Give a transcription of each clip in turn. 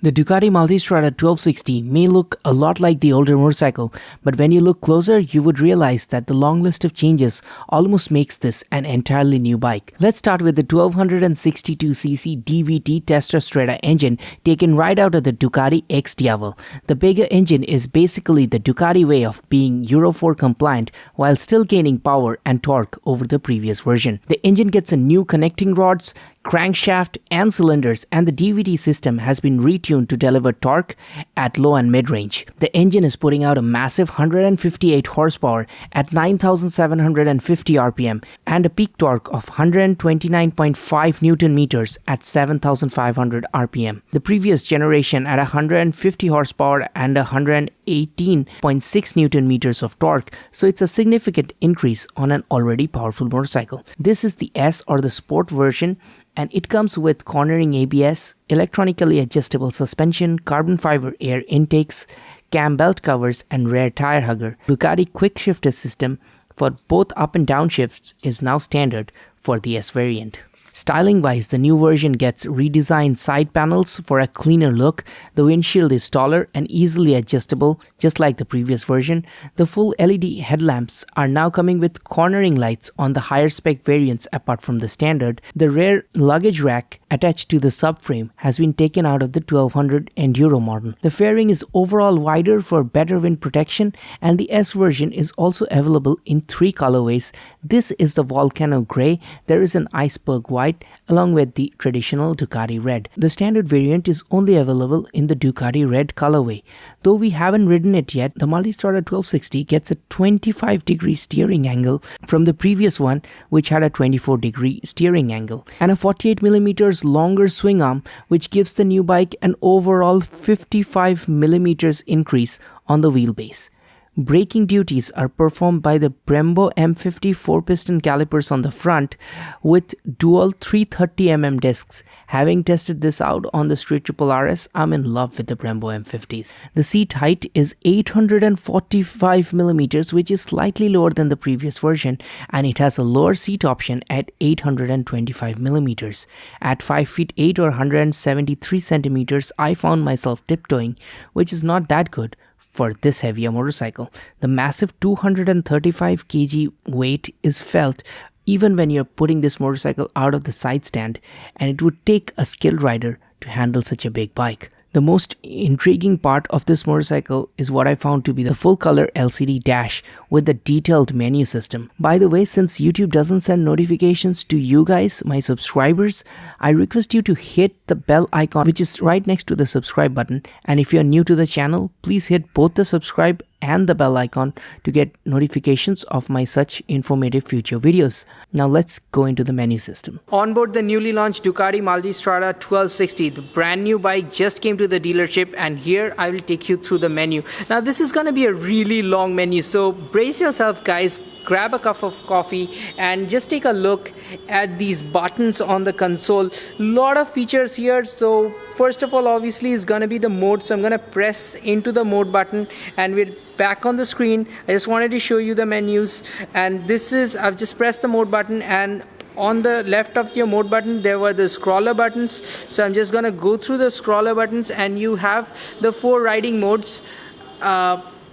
The Ducati Multistrada 1260 may look a lot like the older motorcycle, but when you look closer, you would realize that the long list of changes almost makes this an entirely new bike. Let's start with the 1262cc DVT Testostrada engine taken right out of the Ducati X Diavel. The bigger engine is basically the Ducati way of being Euro 4 compliant while still gaining power and torque over the previous version. The engine gets a new connecting rods, crankshaft and cylinders, and the DVT system has been retuned to deliver torque at low and mid-range. The engine is putting out a massive 158 horsepower at 9,750 RPM and a peak torque of 129.5 Newton meters at 7,500 RPM. The previous generation at 150 horsepower and 118.6 Newton meters of torque, so it's a significant increase on an already powerful motorcycle. This is the S or the Sport version, and it comes with cornering ABS, electronically adjustable suspension, carbon fiber air intakes, cam belt covers, and rear tire hugger. Ducati quick shifter system for both up and down shifts is now standard for the S variant. Styling wise, the new version gets redesigned side panels for a cleaner look. The windshield is taller and easily adjustable, just like the previous version. The full LED headlamps are now coming with cornering lights on the higher spec variants apart from the standard. The rear luggage rack attached to the subframe has been taken out of the 1200 Enduro model. The fairing is overall wider for better wind protection, and the S version is also available in 3 colorways. This is the Volcano Grey, there is an Iceberg White, along with the traditional Ducati Red. The standard variant is only available in the Ducati Red colorway. Though we haven't ridden it yet, the Multistrada 1260 gets a 25-degree steering angle from the previous one, which had a 24-degree steering angle, and a 48mm longer swing arm, which gives the new bike an overall 55mm increase on the wheelbase. Braking duties are performed by the Brembo M50 4-piston calipers on the front with dual 330mm discs. Having tested this out on the Street Triple RS, I'm in love with the Brembo M50s. The seat height is 845mm, which is slightly lower than the previous version, and it has a lower seat option at 825mm. At 5 feet 8 or 173 centimeters, I found myself tiptoeing, which is not that good for this heavier motorcycle. The massive 235 kg weight is felt even when you're putting this motorcycle out of the side stand, and it would take a skilled rider to handle such a big bike. The most intriguing part of this motorcycle is what I found to be the full color LCD dash with the detailed menu system. By the way, since YouTube doesn't send notifications to you guys, my subscribers, I request you to hit the bell icon, which is right next to the subscribe button. And if you're new to the channel, please hit both the subscribe and the bell icon to get notifications of my such informative future videos. Now let's go into the menu system. On board the newly launched Ducati Multistrada 1260, the brand new bike just came to the dealership, and here I will take you through the menu. Now this is going to be a really long menu, so brace yourself guys, grab a cup of coffee and just take a look at these buttons on the console. Lot of features here. So first of all, obviously is going to be the mode, so I'm going to press into the mode button and we're back on the screen. I just wanted to show you the menus, and this is, I've just pressed the mode button, and on the left of your mode button there were the scroller buttons. So I'm just going to go through the scroller buttons, and you have the 4 riding modes.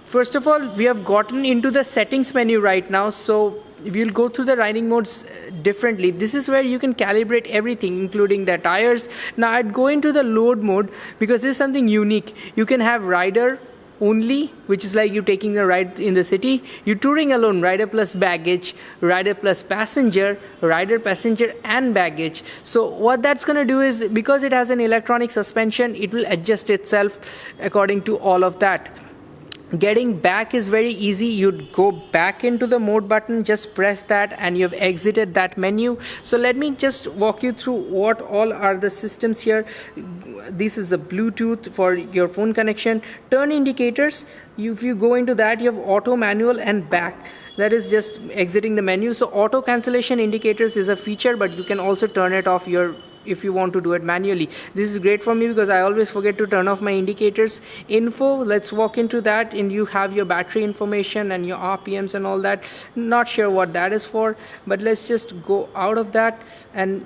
First of all, we have gotten into the settings menu right now, so we'll go through the riding modes differently. This is where you can calibrate everything, including the tires. Now I'd go into the load mode because this is something unique. You can have rider only, which is like you taking a ride in the city, you touring alone, rider plus baggage, rider plus passenger, rider, passenger and baggage. So what that's going to do is, because it has an electronic suspension, it will adjust itself according to all of that. Getting back is very easy. You'd go back into the mode button, just press that and you've exited that menu. So let me just walk you through what all are the systems here. This is a Bluetooth for your phone connection. Turn indicators, if you go into that, you have auto, manual and back. That is just exiting the menu. So auto cancellation indicators is a feature, but you can also turn it off if you want to do it manually. This is great for me because I always forget to turn off my indicators. Info, let's walk into that, and you have your battery information and your RPMs and all that. Not sure what that is for, but let's just go out of that and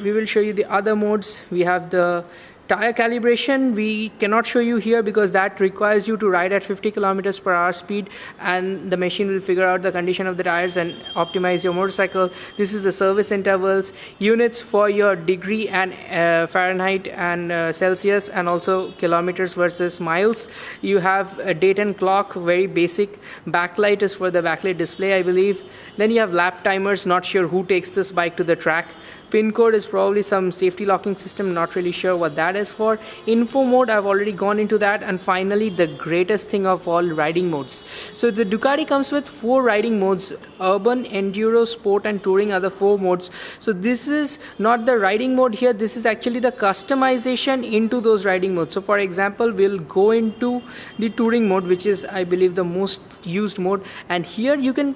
we will show you the other modes. We have the Tire calibration we cannot show you here because that requires you to ride at 50 kilometers per hour speed, and the machine will figure out the condition of the tires and optimize your motorcycle. This is the service intervals, units for your degree and Fahrenheit and Celsius, and also kilometers versus miles. You have a date and clock, very basic. Backlight is for the backlight display, I believe. Then you have lap timers, not sure who takes this bike to the track. Pin code is probably some safety locking system, not really sure what that is for. Info mode, I've already gone into that. And finally, the greatest thing of all, riding modes. So the Ducati comes with 4 riding modes: urban, enduro, sport and touring are the 4 modes. So this is not the riding mode here, this is actually the customization into those riding modes. So for example, we'll go into the touring mode, which is I believe the most used mode. And here you can,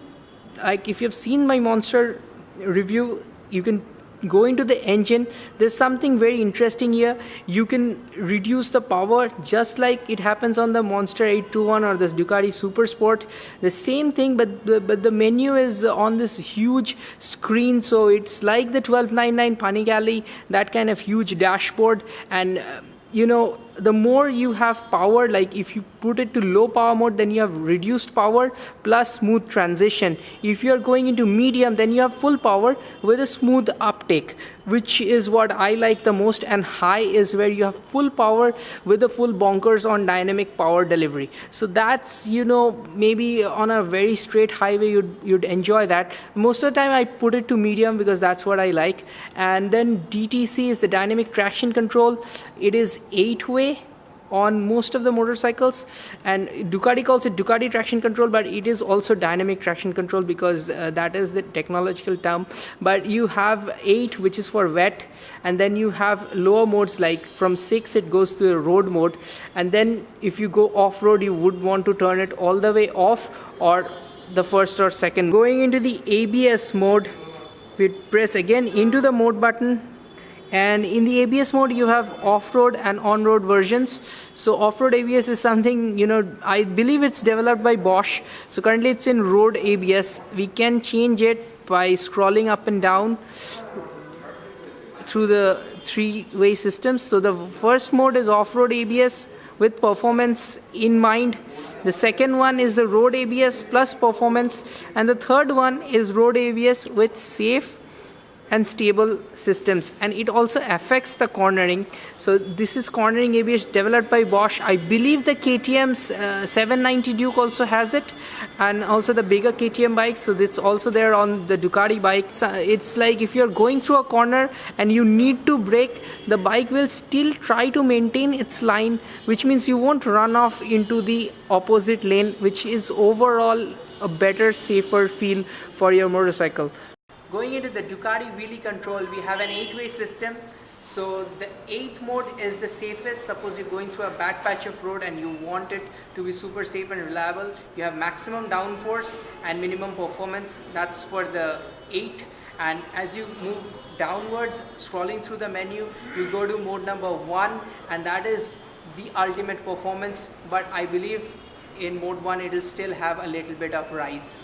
like if you've seen my Monster review, you can go into the engine. There's something very interesting here. You can reduce the power just like it happens on the Monster 821 or the Ducati Super Sport. The same thing, but the menu is on this huge screen, so it's like the 1299 Panigale, that kind of huge dashboard. And you know, the more you have power, like if you put it to low power mode, then you have reduced power plus smooth transition. If you are going into medium, then you have full power with a smooth uptake, which is what I like the most. And high is where you have full power with the full bonkers on dynamic power delivery. So that's, you know, maybe on a very straight highway you'd enjoy that. Most of the time I put it to medium because that's what I like. And then DTC is the dynamic traction control. It is 8-way on most of the motorcycles, and Ducati calls it Ducati traction control, but it is also dynamic traction control because that is the technological term. But you have 8, which is for wet, and then you have lower modes, like from 6 it goes to the road mode, and then if you go off-road you would want to turn it all the way off or the first or second. Going into the ABS mode, we press again into the mode button. And in the ABS mode you have off-road and on-road versions. So off-road ABS is something, you know, I believe it's developed by Bosch. So currently it's in road ABS. We can change it by scrolling up and down through the 3-way systems. So the first mode is off-road ABS with performance in mind. The second one is the road ABS plus performance. And the third one is road ABS with safe and stable systems, and it also affects the cornering. So this is cornering ABS developed by Bosch. I believe the KTM's 790 Duke also has it, and also the bigger KTM bikes. So it's also there on the Ducati bike. It's like if you're going through a corner and you need to brake, the bike will still try to maintain its line, which means you won't run off into the opposite lane, which is overall a better, safer feel for your motorcycle. Going into the Ducati wheelie control, we have an 8-way system. So the 8th mode is the safest. Suppose you're going through a bad patch of road and you want it to be super safe and reliable. You have maximum downforce and minimum performance. That's for the 8. And as you move downwards, scrolling through the menu, you go to mode number 1, and that is the ultimate performance. But I believe in mode 1 it will still have a little bit of rise.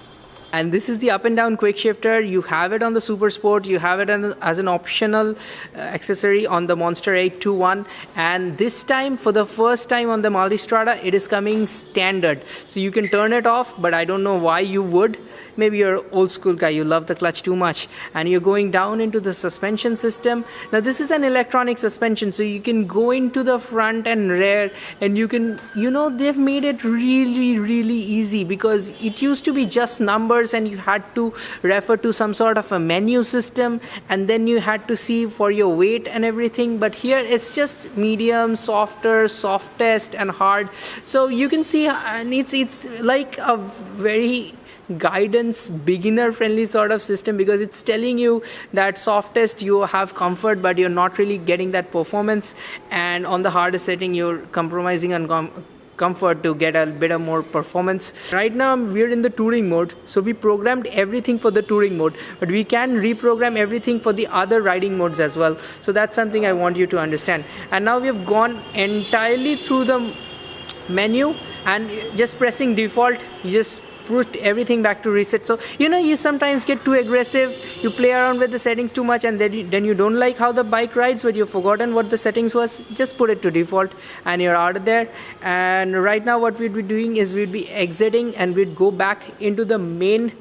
And this is the up and down quick shifter. You have it on the Super Sport, you have it as an optional accessory on the Monster 821, and this time, for the first time on the Multistrada, it is coming standard. So you can turn it off, but I don't know why you would. Maybe you're an old school guy, you love the clutch too much, and you're going down into the suspension system. Now this is an electronic suspension, so you can go into the front and rear, and you can, you know, they've made it really easy, because it used to be just numbers and you had to refer to some sort of a menu system, and then you had to see for your weight and everything. But here it's just medium, softer, softest and hard. So you can see, and it's like a very guidance, beginner friendly sort of system, because it's telling you that softest you have comfort, but you're not really getting that performance, and on the hardest setting you're compromising on comfort to get a bit of more performance. Right now we're in the touring mode, so we programmed everything for the touring mode, but we can reprogram everything for the other riding modes as well. So that's something I want you to understand. And now we have gone entirely through the menu, and just pressing default, you just put everything back to reset. So you sometimes get too aggressive, you play around with the settings too much, and then you don't like how the bike rides, but you've forgotten what the settings was. Just put it to default and you're out of there. And right now what we'd be doing is we'd be exiting and we'd go back into the main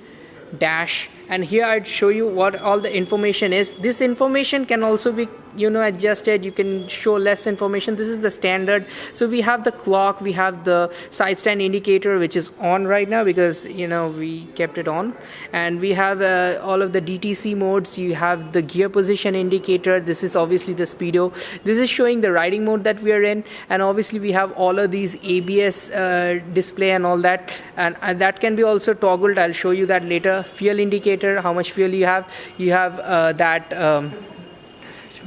dash, and here I'd show you what all the information is. This information can also be adjusted. You can show less information. This is the standard. So we have the clock, we have the side stand indicator, which is on right now because we kept it on, and we have all of the DTC modes. You have the gear position indicator. This is obviously the speedo. This is showing the riding mode that we are in, and obviously we have all of these ABS display and all that, and that can be also toggled. I'll show you that later. Fuel indicator, how much fuel you have. You have that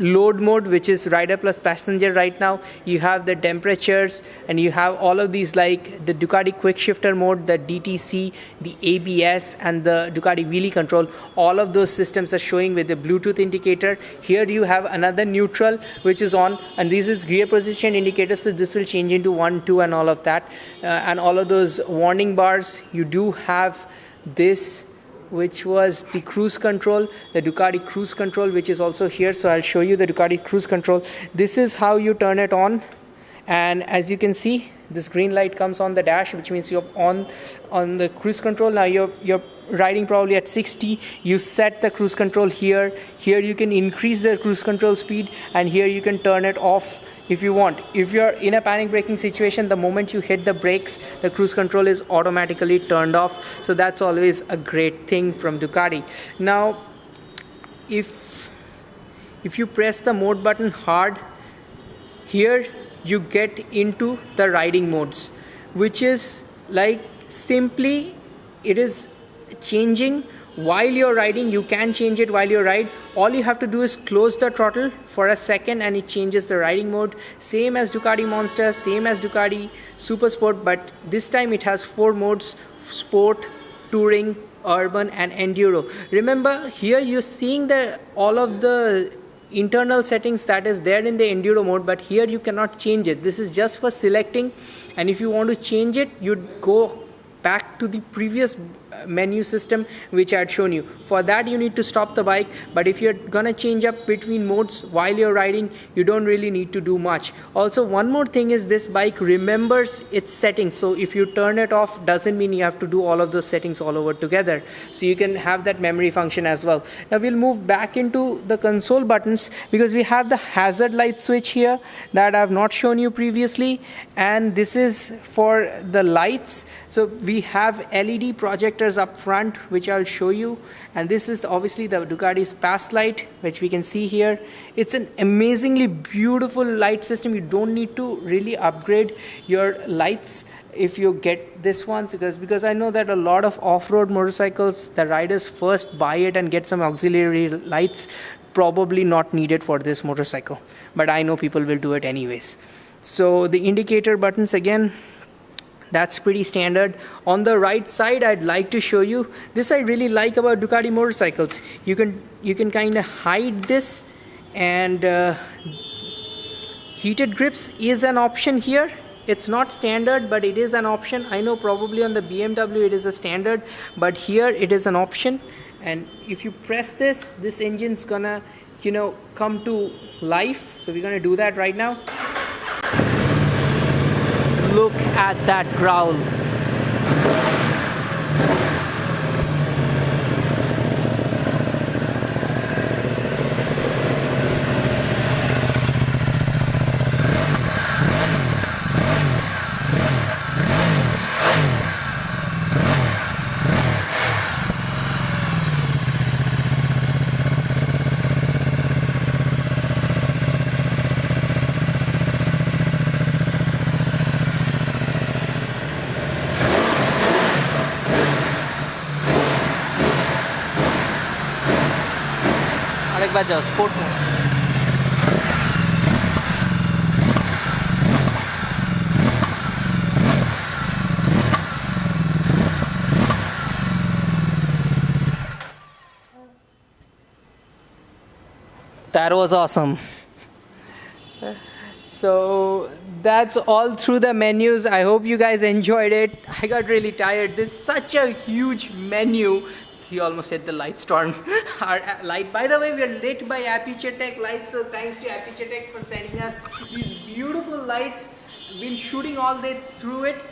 load mode, which is rider plus passenger right now. You have the temperatures, and you have all of these like the Ducati quick shifter mode, the DTC, the ABS, and the Ducati wheelie control. All of those systems are showing with the Bluetooth indicator. Here you have another neutral which is on, and this is gear position indicator, so this will change into 1, 2 and all of that, and all of those warning bars. You do have this, which was the cruise control, the Ducati cruise control, which is also here. So I'll show you the Ducati cruise control. This is how you turn it on, and as you can see, this green light comes on the dash, which means you're on the cruise control. Now you're riding probably at 60. You set the cruise control here. Here you can increase the cruise control speed, and here you can turn it off if you want. If you're in a panic braking situation, the moment you hit the brakes, the cruise control is automatically turned off. So that's always a great thing from Ducati. Now if you press the mode button hard, here you get into the riding modes, which is like simply it is changing while you're riding. You can change it while you ride. All you have to do is close the throttle for a second and it changes the riding mode. Same as Ducati Monster, same as Ducati Super Sport, but this time it has 4 modes: sport, touring, urban and enduro. Remember, here you're seeing all of the internal settings that is there in the enduro mode, but here you cannot change it. This is just for selecting, and if you want to change it, you'd go back to the previous menu system which I had shown you. For that you need to stop the bike, but if you're gonna change up between modes while you're riding, you don't really need to do much. Also, one more thing is this bike remembers its settings, so if you turn it off doesn't mean you have to do all of those settings all over together, so you can have that memory function as well. Now we'll move back into the console buttons, because we have the hazard light switch here that I've not shown you previously, and this is for the lights. So we have LED projectors up front, which I'll show you, and this is obviously the Ducati's pass light, which we can see here. It's an amazingly beautiful light system. You don't need to really upgrade your lights if you get this one, because I know that a lot of off-road motorcycles, the riders first buy it and get some auxiliary lights. Probably not needed for this motorcycle, but I know people will do it anyways. So the indicator buttons, again, that's pretty standard. On the right side, I'd like to show you this. I really like about Ducati motorcycles. You can kind of hide this, and heated grips is an option here. It's not standard, but it is an option. I know probably on the BMW it is a standard, but here it is an option. And if you press this engine's gonna come to life. So we're gonna do that right now. Look at that growl. एक बार जाओ sport में. That was awesome. So that's all through the menus. I hope you guys enjoyed it. I got really tired. This is such a huge menu. He almost hit the light storm. Our light, by the way, we are lit by Aperture Tech lights, so thanks to Aperture Tech for sending us these beautiful lights. Been shooting all day through it.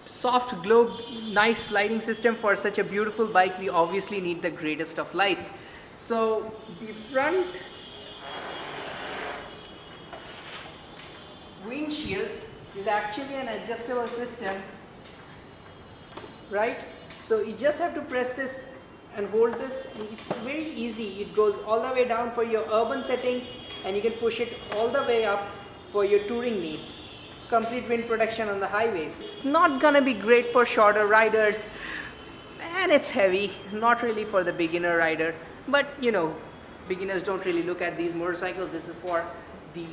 Soft globe, nice lighting system for such a beautiful bike. We obviously need the greatest of lights. So the front windshield is actually an adjustable system, right? So you just have to press this and hold this. It's very easy. It goes all the way down for your urban settings, and you can push it all the way up for your touring needs. Complete wind protection on the highways. Not gonna be great for shorter riders, and it's heavy. Not really for the beginner rider, but you know, beginners don't really look at these motorcycles. This is for the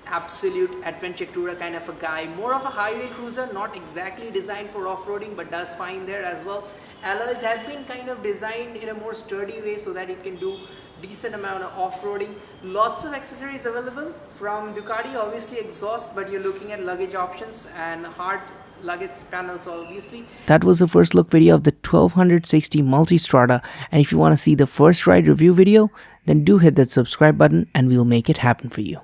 absolute adventure tourer kind of a guy, more of a highway cruiser, not exactly designed for off-roading, but does fine there as well. Alloys have been kind of designed in a more sturdy way so that it can do decent amount of off-roading. Lots of accessories available from Ducati, obviously exhaust, but you're looking at luggage options and hard luggage panels obviously. That was the first look video of the 1260 Multistrada, and if you want to see the first ride review video, then do hit that subscribe button and we'll make it happen for you.